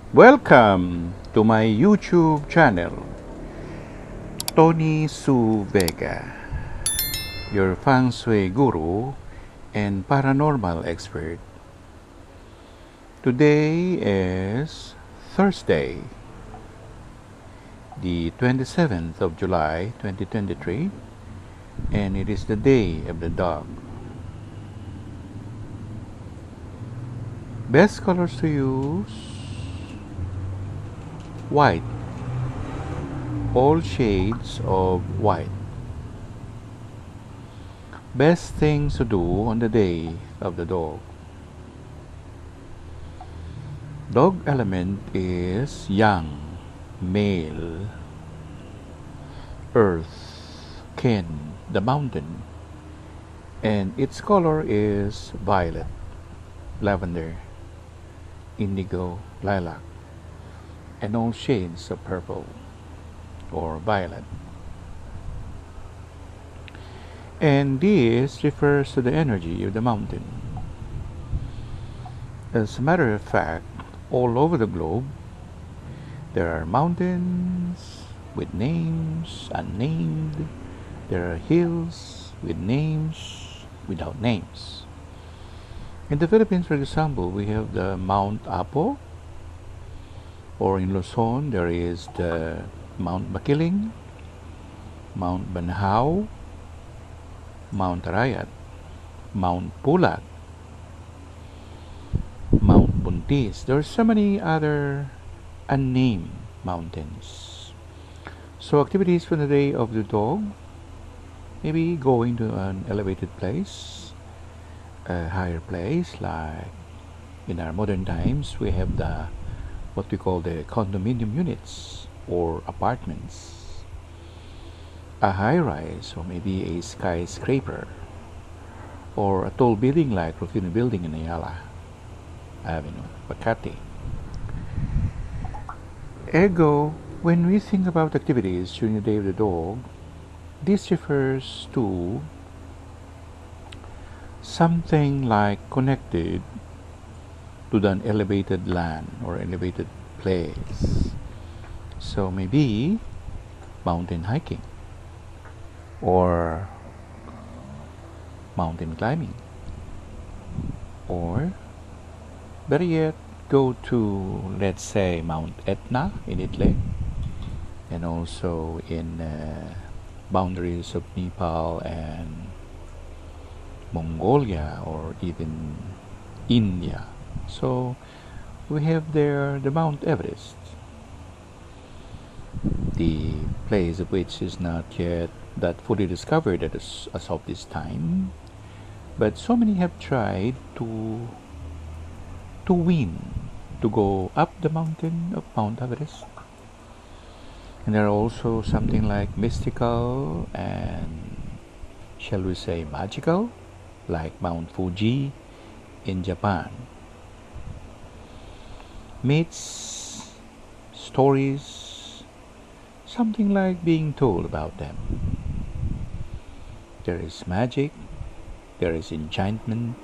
Welcome to my YouTube channel, Tony Suvega, your Feng Shui guru and paranormal expert. Today is Thursday, the 27th of July 2023, and it is the day of the dog. Best colors to use: white, all shades of white. Best things to do on the day of the dog. Dog element is yang, male, earth, kin, the mountain, and its color is violet, lavender, indigo, lilac, and all shades of purple or violet. And this refers to the energy of the mountain. As a matter of fact, all over the globe, there are mountains with names unnamed. There are hills with names without names. In the Philippines, for example, we have the Mount Apo, or in Luzon, there is the Mount Makiling, Mount Banhao, Mount Arayat, Mount Pulag, Mount Buntis. There are so many other unnamed mountains. So activities for the day of the dog, maybe going to an elevated place, a higher place, like in our modern times we have the what we call the condominium units or apartments, a high rise or maybe a skyscraper, or a tall building like Rufino Building in Ayala Avenue, Makati. Ergo, when we think about activities during the day of the dog, this refers to something like connected to an elevated land or elevated place. So maybe mountain hiking or mountain climbing, or better yet, go to, let's say, Mount Etna in Italy, and also in boundaries of Nepal and Mongolia, or even India. So we have there the Mount Everest, the place of which is not yet that fully discovered as of this time, but so many have tried to win to go up the mountain of Mount Everest. And there are also something like mystical and, shall we say, magical, like Mount Fuji in Japan. Myths, stories, something like being told about them. There is magic, there is enchantment,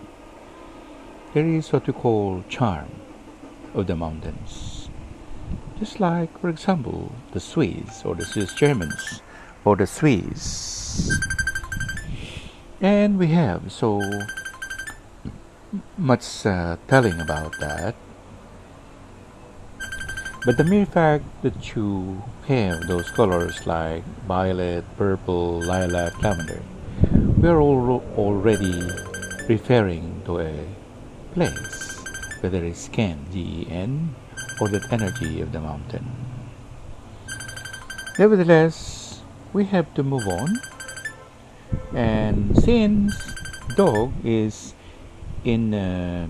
there is what we call charm of the mountains. Just like, for example, the Swiss or the Swiss Germans or the Swiss. And we have so much telling about that. But the mere fact that you have those colors like violet, purple, lilac, lavender, we are already referring to a place, whether it's Gen, Gen, or that energy of the mountain. Nevertheless, we have to move on. And since dog is in a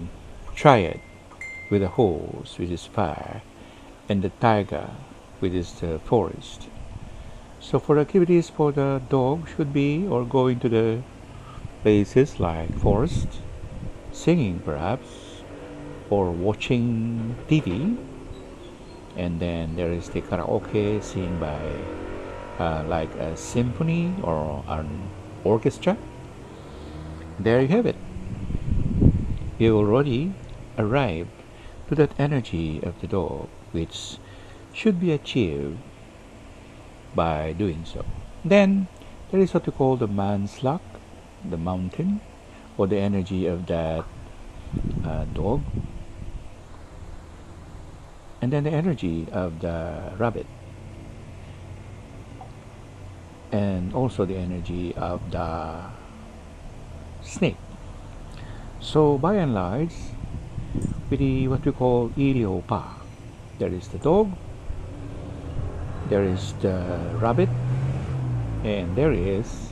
triad with a horse, which is fire, and the tiger, which is the forest. So for activities for the dog should be or going to the places like forest, singing perhaps, or watching TV. And then there is the karaoke sing by like a symphony or an orchestra. There you have it. You already arrived to that energy of the dog, which should be achieved by doing so. Then there is what we call the man's luck, the mountain, or the energy of that dog, and then the energy of the rabbit, and also the energy of the snake. So by and large, with the what we call iliopa, there is the dog, there is the rabbit, and there is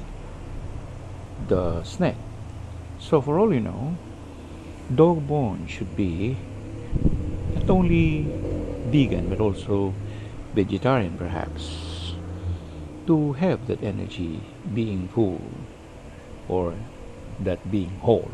the snake. So for all you know, dog born should be not only vegan but also vegetarian, perhaps, to have that energy being full, or that being whole.